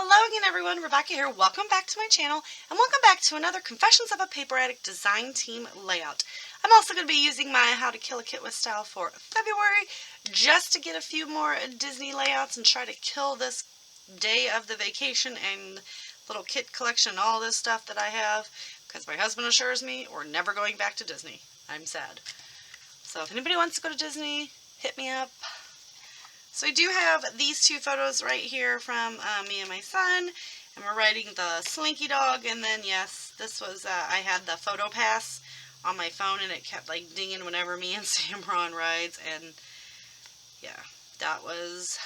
Hello again everyone, Rebecca here. Welcome back to my channel and welcome back to another Confessions of a Paper Addict design team layout. I'm also going to be using my How to Kill a Kit with Style for February just to get a few more Disney layouts and try to kill this day of the vacation and little kit collection and all this stuff that I have, because my husband assures me we're never going back to Disney. I'm sad. So if anybody wants to go to Disney, hit me up. So I do have these two photos right here from me and my son, and we're riding the Slinky Dog, and then yes, this was, I had the photo pass on my phone and it kept like dinging whenever me and Sam were on rides, and yeah, that was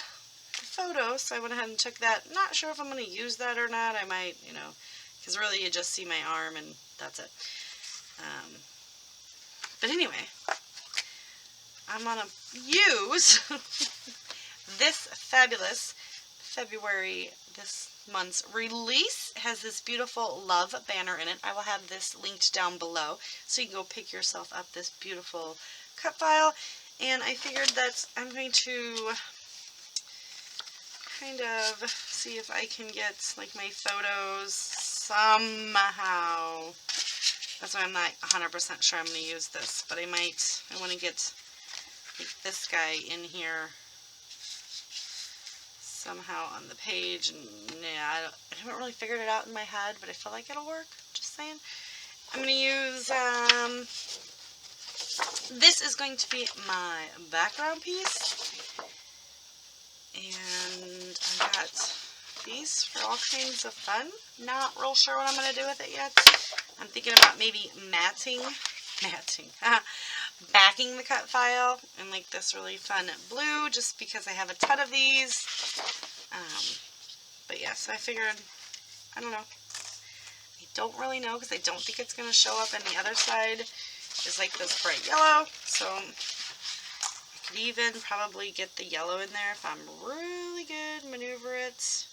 the photo, so I went ahead and took that. Not sure if I'm going to use that or not. I might, you know, because really you just see my arm and that's it. But anyway, I'm going to use this fabulous February, this month's release. It has this beautiful love banner in it. I will have this linked down below so you can go pick yourself up this beautiful cut file. And I figured that I'm going to kind of see if I can get like my photos somehow. That's why I'm not 100% sure I'm going to use this, but I want to get like this guy in here somehow on the page, and yeah, I haven't really figured it out in my head, but I feel like it'll work, just saying. I'm going to use, this is going to be my background piece, and I got these for all kinds of fun. Not real sure what I'm going to do with it yet. I'm thinking about maybe backing the cut file in like this really fun blue, just because I have a ton of these. But yeah, so I figured, I don't know. I don't really know because I don't think it's going to show up, and the other side is like this bright yellow. So I could even probably get the yellow in there if I'm really good, maneuver it.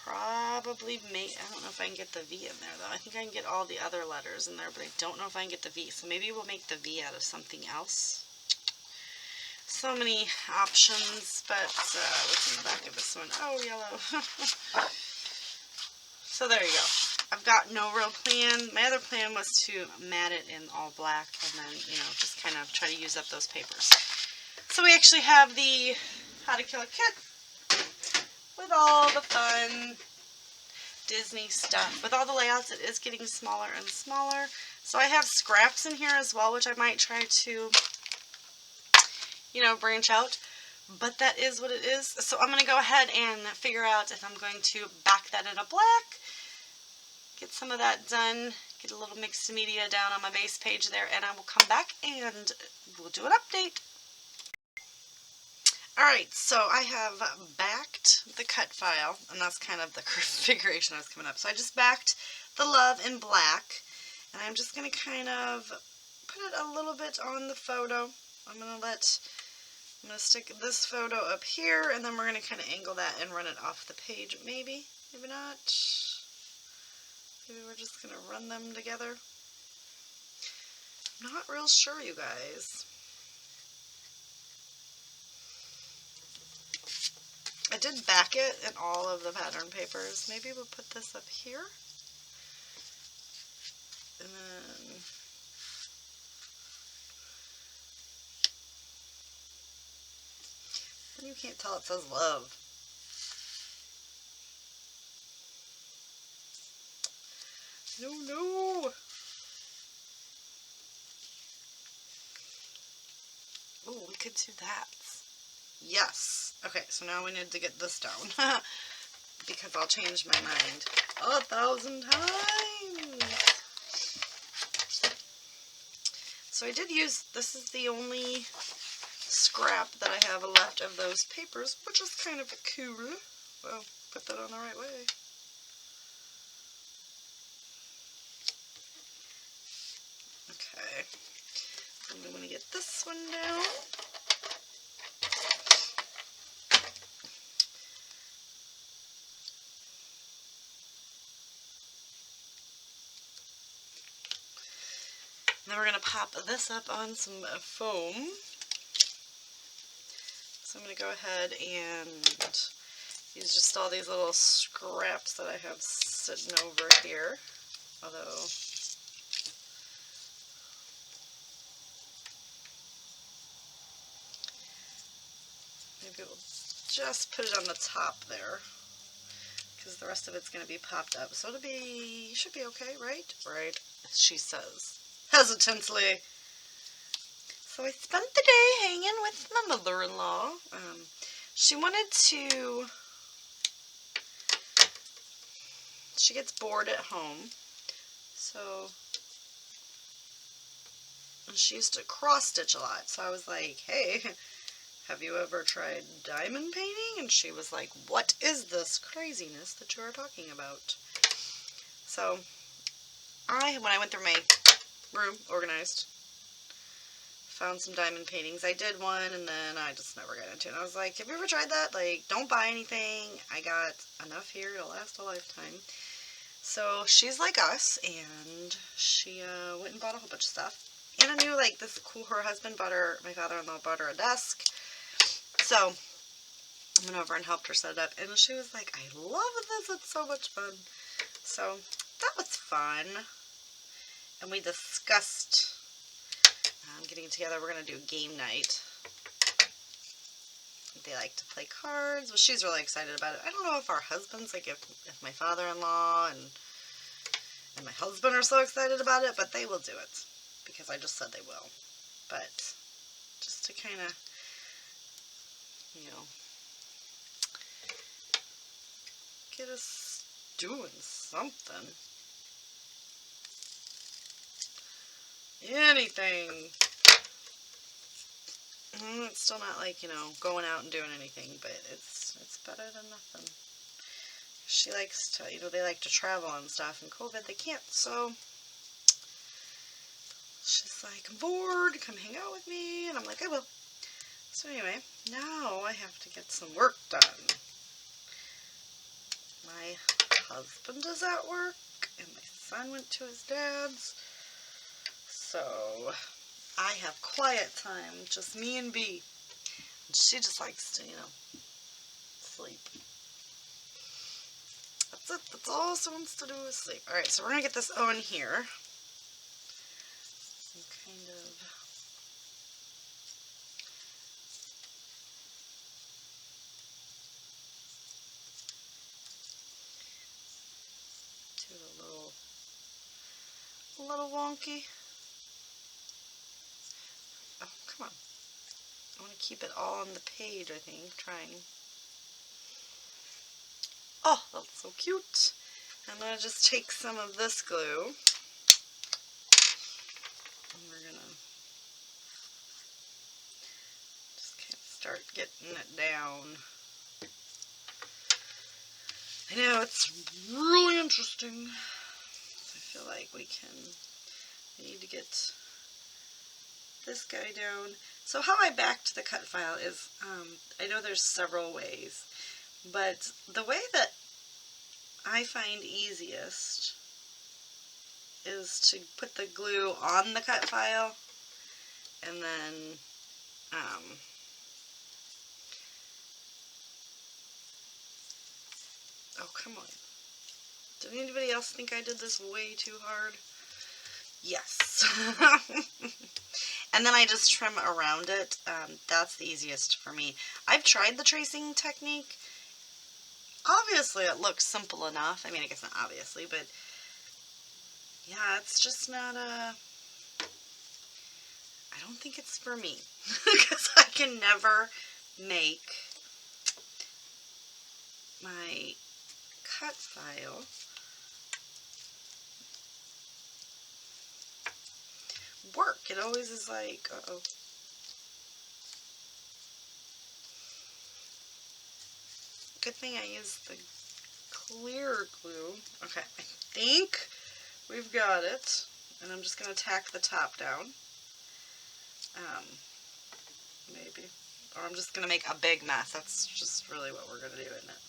Probably I don't know if I can get the V in there though. I think I can get all the other letters in there, but I don't know if I can get the V. So maybe we'll make the V out of something else. So many options, but what's in the back of this one? Oh, yellow. So there you go. I've got no real plan. My other plan was to mat it in all black and then, you know, just kind of try to use up those papers. So we actually have the How to Kill a Kit with all the fun Disney stuff. With all the layouts, it is getting smaller and smaller. So I have scraps in here as well, which I might try to, you know, branch out. But that is what it is. So I'm going to go ahead and figure out if I'm going to back that in a black, get some of that done, get a little mixed media down on my base page there, and I will come back and we'll do an update. Alright, so I have backed the cut file, and that's kind of the configuration I was coming up. So I just backed the love in black, and I'm just going to kind of put it a little bit on the photo. I'm going to stick this photo up here, and then we're going to kind of angle that and run it off the page. Maybe, maybe not. Maybe we're just going to run them together. I'm not real sure, you guys. I did back it in all of the pattern papers. Maybe we'll put this up here. And then you can't tell it says love. No. Oh, we could do that. Yes. Okay, so now we need to get this down because I'll change my mind 1,000 times. So I did use, this is the only scrap that I have left of those papers, which is kind of cool. Well, put that on the right way. Okay, so I'm going to get this one down. Then we're going to pop this up on some foam. So I'm going to go ahead and These are just all these little scraps that I have sitting over here. Although, maybe we'll just put it on the top there, because the rest of it's going to be popped up. So should be okay, right? Right, she says, hesitantly. So I spent the day hanging with my mother-in-law. She wanted to, she gets bored at home, so, and she used to cross-stitch a lot. So I was like, hey, have you ever tried diamond painting? And she was like, what is this craziness that you are talking about? So when I went through my room, organized, found some diamond paintings. I did one, and then I just never got into it. And I was like, have you ever tried that? Like, don't buy anything. I got enough here to last a lifetime. So she's like us, and she went and bought a whole bunch of stuff. And I knew, like, this cool, her husband bought her, my father-in-law bought her a desk. So I went over and helped her set it up, and she was like, I love this, it's so much fun. So that was fun. And we discussed getting together. We're going to do game night. They like to play cards. Well, she's really excited about it. I don't know if our husbands, like if my father-in-law and my husband are so excited about it, but they will do it, because I just said they will. But just to kind of, you know, get us doing something. Anything. It's still not like, you know, going out and doing anything, but it's better than nothing. She likes to, you know, they like to travel and stuff. In COVID, they can't, so she's like, I'm bored, come hang out with me, and I'm like, I will. So anyway, now I have to get some work done. My husband is at work, and my son went to his dad's, so I have quiet time, just me and Bee. And she just likes to, you know, sleep. That's it. That's all she wants to do is sleep. Alright, so we're going to get this on here. And kind of do it a little wonky. Oh, come on. I want to keep it all on the page, I think, trying. Oh, that's so cute. I'm going to just take some of this glue, and we're going to just kind of start getting it down. I know, it's really interesting. So I feel like we need to get this guy down. So how I backed the cut file is, I know there's several ways, but the way that I find easiest is to put the glue on the cut file, and then oh, come on. Did anybody else think I did this way too hard? Yes. And then I just trim around it. That's the easiest for me. I've tried the tracing technique. Obviously, it looks simple enough. I mean, I guess not obviously, but yeah, it's just not I don't think it's for me. Because I can never make my cut file work. It always is like, uh-oh. Good thing I used the clear glue. Okay, I think we've got it. And I'm just going to tack the top down. Maybe. Or I'm just going to make a big mess. That's just really what we're going to do, isn't it?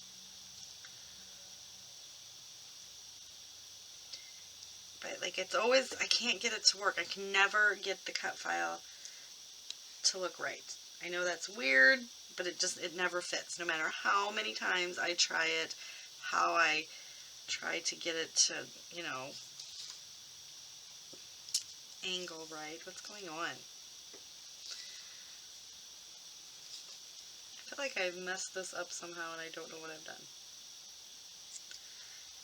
But, like, it's always, I can't get it to work. I can never get the cut file to look right. I know that's weird, but it never fits. No matter how many times I try it, how I try to get it to, you know, angle right. What's going on? I feel like I've messed this up somehow and I don't know what I've done.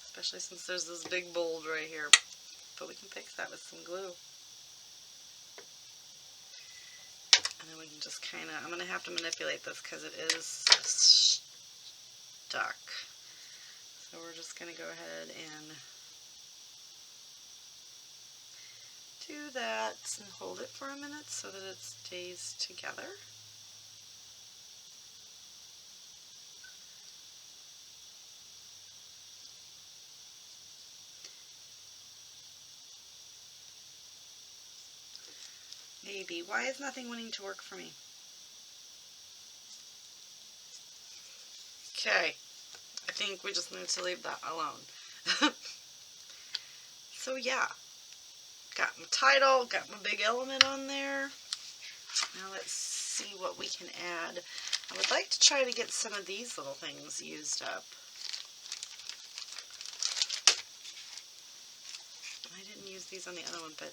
Especially since there's this big bulge right here. But we can fix that with some glue. And then we can just kind of, I'm going to have to manipulate this because it is stuck. So we're just going to go ahead and do that and hold it for a minute so that it stays together. Maybe. Why is nothing wanting to work for me? Okay. I think we just need to leave that alone. So yeah. Got my title, got my big element on there. Now let's see what we can add. I would like to try to get some of these little things used up. I didn't use these on the other one, but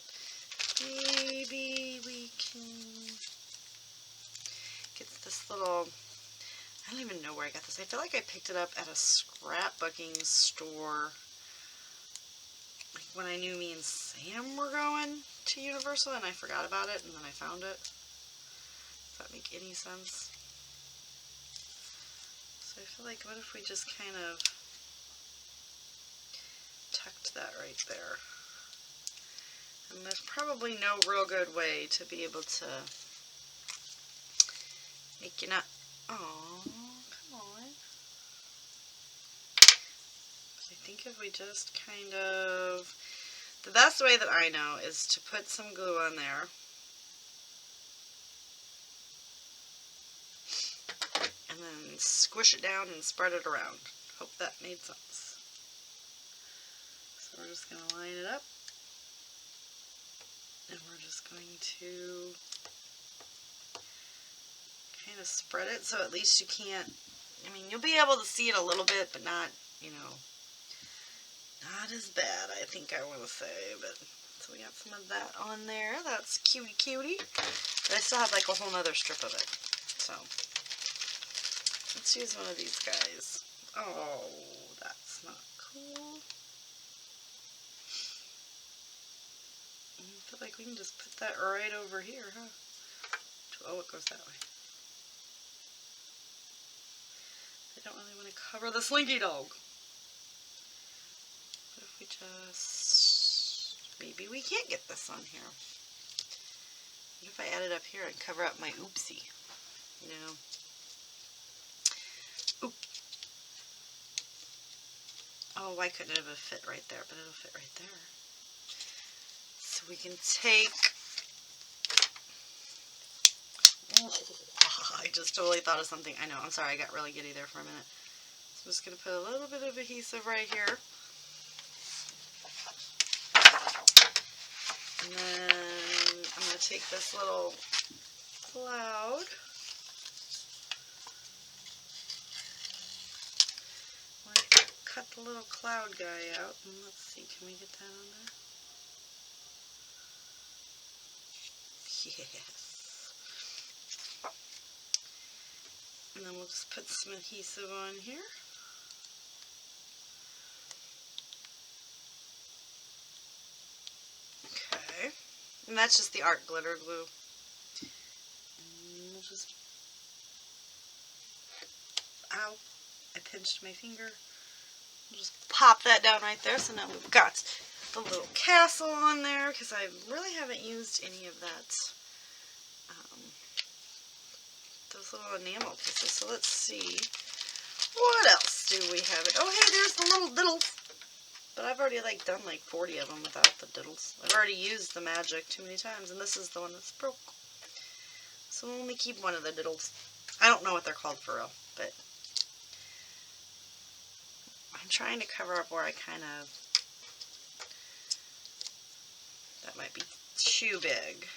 maybe we can get this little, I don't even know where I got this. I feel like I picked it up at a scrapbooking store. Like when I knew me and Sam were going to Universal and I forgot about it and then I found it. Does that make any sense? So I feel like, what if we just kind of tucked that right there? And there's probably no real good way to be able to make you not, oh, come on. I think if we just kind of, the best way that I know is to put some glue on there. And then squish it down and spread it around. Hope that made sense. So we're just going to line it up. And we're just going to kind of spread it so at least you can't, I mean, you'll be able to see it a little bit, but not, you know, not as bad, I think I want to say. But so we got some of that on there. That's cutie cutie. But I still have like a whole nother strip of it. So let's use one of these guys. Oh, that's not cool. I feel like we can just put that right over here, huh? Oh, it goes that way. I don't really want to cover the slinky dog. What if we just, maybe we can't get this on here. What if I add it up here and cover up my oopsie? No. Oop. Oh, why couldn't it have fit right there? But it'll fit right there. So we can take, oh, I just totally thought of something. I know, I'm sorry, I got really giddy there for a minute. So I'm just going to put a little bit of adhesive right here. And then I'm going to take this little cloud. I'm going to cut the little cloud guy out. And let's see, can we get that on there? Yes. And then we'll just put some adhesive on here. Okay. And that's just the art glitter glue. And we'll just, ow, I pinched my finger. We'll just pop that down right there. So now we've got the little castle on there, because I really haven't used any of that, those little enamel pieces. So let's see, what else do we have? Oh, hey, there's the little diddles. But I've already like done like 40 of them without the diddles. I've already used the magic too many times, and this is the one that's broke. So we'll only keep one of the diddles. I don't know what they're called for real, but I'm trying to cover up where I kind of, that might be too big.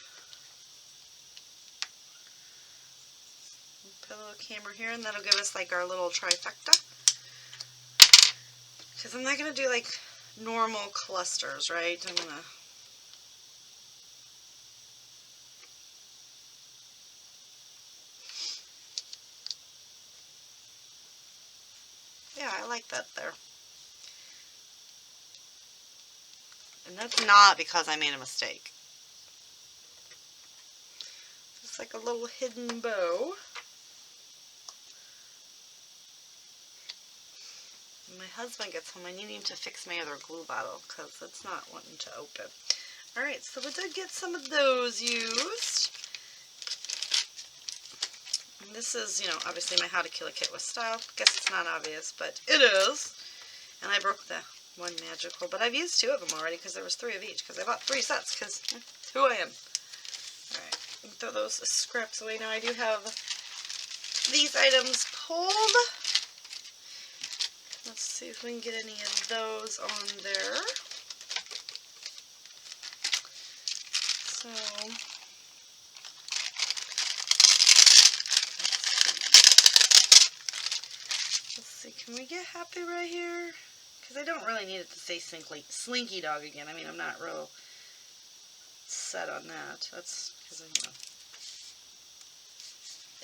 Put a little camera here, and that'll give us like our little trifecta. Because I'm not going to do like normal clusters, right? I'm going to... Yeah, I like that there. And that's not because I made a mistake. Just like a little hidden bow. When my husband gets home, I need him to fix my other glue bottle because it's not wanting to open. Alright, so we did get some of those used. And this is, you know, obviously my How to Kill a Kit with Style. Guess it's not obvious, but it is. And I broke the one magical, but I've used 2 of them already because there was 3 of each because I bought 3 sets because who I am. Alright, throw those scraps away. Now I do have these items pulled. Let's see if we can get any of those on there. So, let's see, can we get happy right here? Because I don't really need it to say Slinky Dog again. I mean, I'm not real set on that. That's because, you know,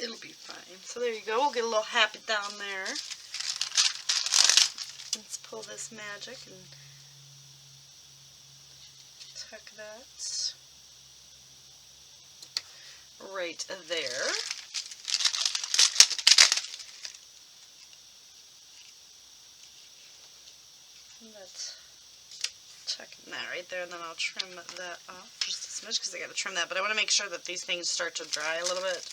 it'll be fine. So there you go. We'll get a little happy down there. Let's pull this magic and tuck that right there. Let's tuck that right there, and then I'll trim that off just a smidge because I got to trim that. But I want to make sure that these things start to dry a little bit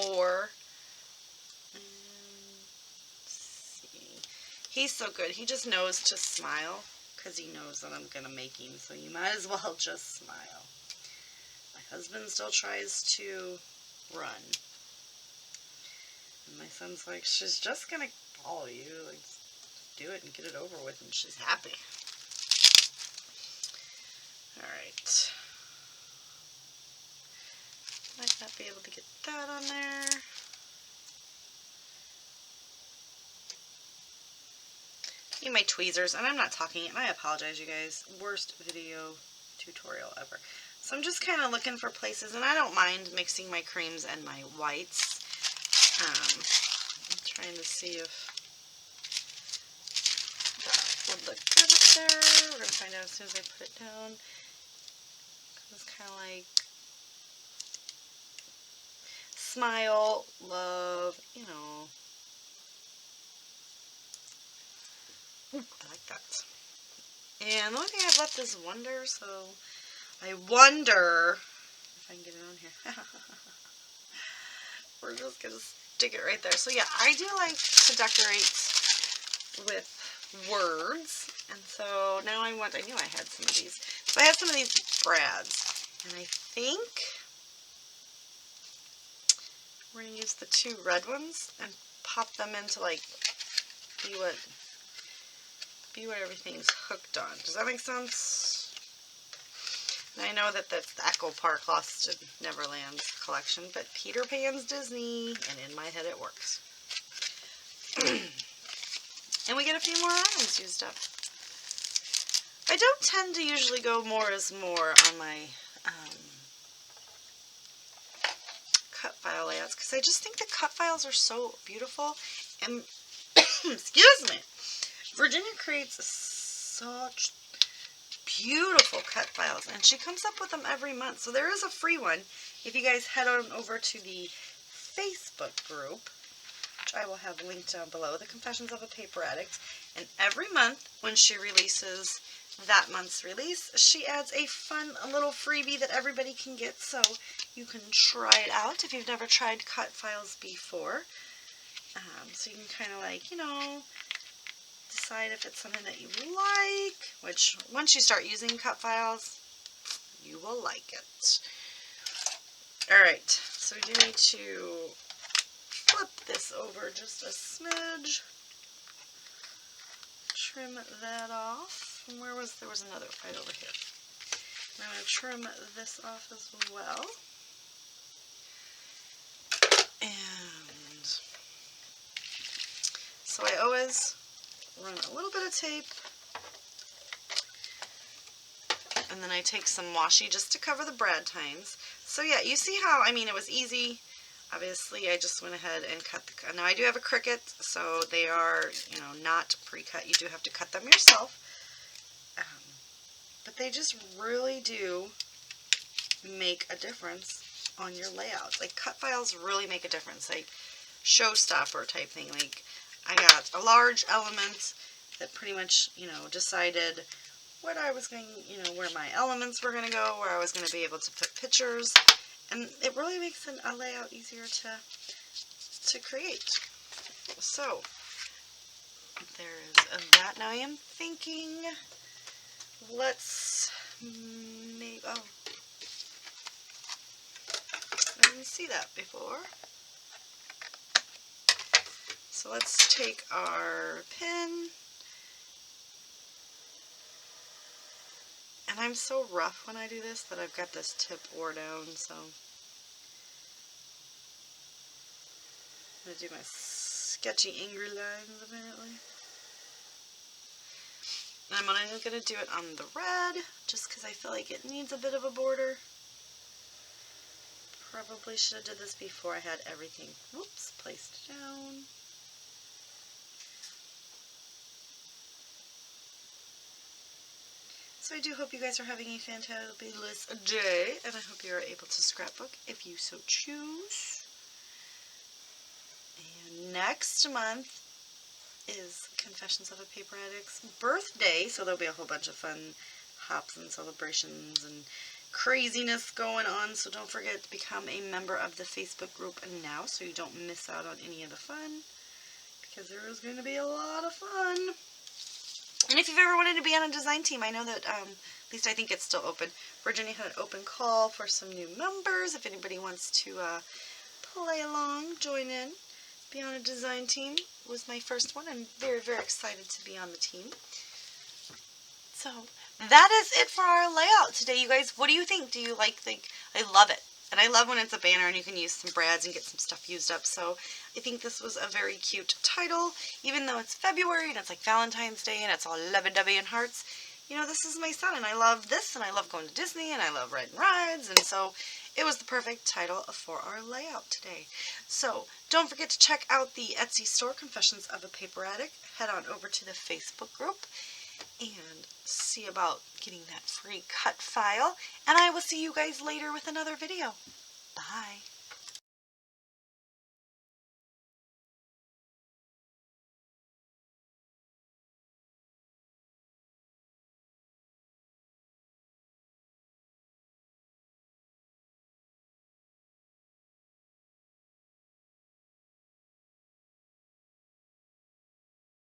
more. He's so good. He just knows to smile because he knows that I'm going to make him. So you might as well just smile. My husband still tries to run. And my son's like, she's just going to follow you. Like, do it and get it over with. And she's happy. Alright. Might not be able to get that on there. My tweezers, and I'm not talking, and I apologize, you guys. Worst video tutorial ever. So I'm just kind of looking for places, and I don't mind mixing my creams and my whites. I'm trying to see if that would look good up there. We're going to find out as soon as I put it down. It's kind of like smile, love, you know. I like that. And the only thing I've left is wonder, so I wonder if I can get it on here. We're just going to stick it right there. So yeah, I do like to decorate with words. And so now I knew I had some of these. So I had some of these brads. And I think we're going to use the 2 red ones and pop them into like, be what everything's hooked on. Does that make sense? And I know that that's the Echo Park Lost in Neverland's collection, but Peter Pan's Disney, and in my head it works. And we get a few more items used up. I don't tend to usually go more is more on my cut file layouts, because I just think the cut files are so beautiful. And, excuse me, Virginia creates such beautiful cut files, and she comes up with them every month. So there is a free one if you guys head on over to the Facebook group, which I will have linked down below, The Confessions of a Paper Addict. And every month when she releases that month's release, she adds a fun little freebie that everybody can get, so you can try it out if you've never tried cut files before. So you can kind of like, you know, decide if it's something that you like, which once you start using cut files, you will like it. Alright, so we do need to flip this over just a smidge. Trim that off. And there was another right over here. And I'm going to trim this off as well. And So I always run a little bit of tape, and then I take some washi just to cover the brad tines. So yeah, you see how, I mean, it was easy. Obviously, I just went ahead and cut the, now I do have a Cricut, so they are, you know, not pre-cut. You do have to cut them yourself. But they just really do make a difference on your layout. Like, cut files really make a difference. Like, showstopper type thing. Like, I got a large element that pretty much, you know, decided what I was going, you know, where my elements were going to go, where I was going to be able to put pictures, and it really makes a layout easier to create. So, there is that. Now I am thinking, let's maybe, oh, I didn't see that before. So let's take our pin, and I'm so rough when I do this that I've got this tip wore down, so I'm going to do my sketchy angry lines apparently. And I'm only going to do it on the red, just because I feel like it needs a bit of a border. Probably should have did this before I had everything, whoops, placed down. So I do hope you guys are having a fantabulous day, and I hope you are able to scrapbook if you so choose. And next month is Confessions of a Paper Addict's birthday, so there'll be a whole bunch of fun hops and celebrations and craziness going on, so don't forget to become a member of the Facebook group now so you don't miss out on any of the fun, because there is going to be a lot of fun. And if you've ever wanted to be on a design team, I know that, at least I think it's still open. Virginia had an open call for some new members. If anybody wants to play along, join in, be on a design team. It was my first one. I'm very, very excited to be on the team. So that is it for our layout today, you guys. What do you think? Do you like I love it. And I love when it's a banner and you can use some brads and get some stuff used up. So I think this was a very cute title, even though it's February and it's like Valentine's Day and it's all lovey-dovey and hearts. You know, this is my son and I love this and I love going to Disney and I love riding rides, and so it was the perfect title for our layout today. So don't forget to check out the Etsy store, Confessions of a Paper Addict. Head on over to the Facebook group and see about getting that free cut file. And I will see you guys later with another video. Bye.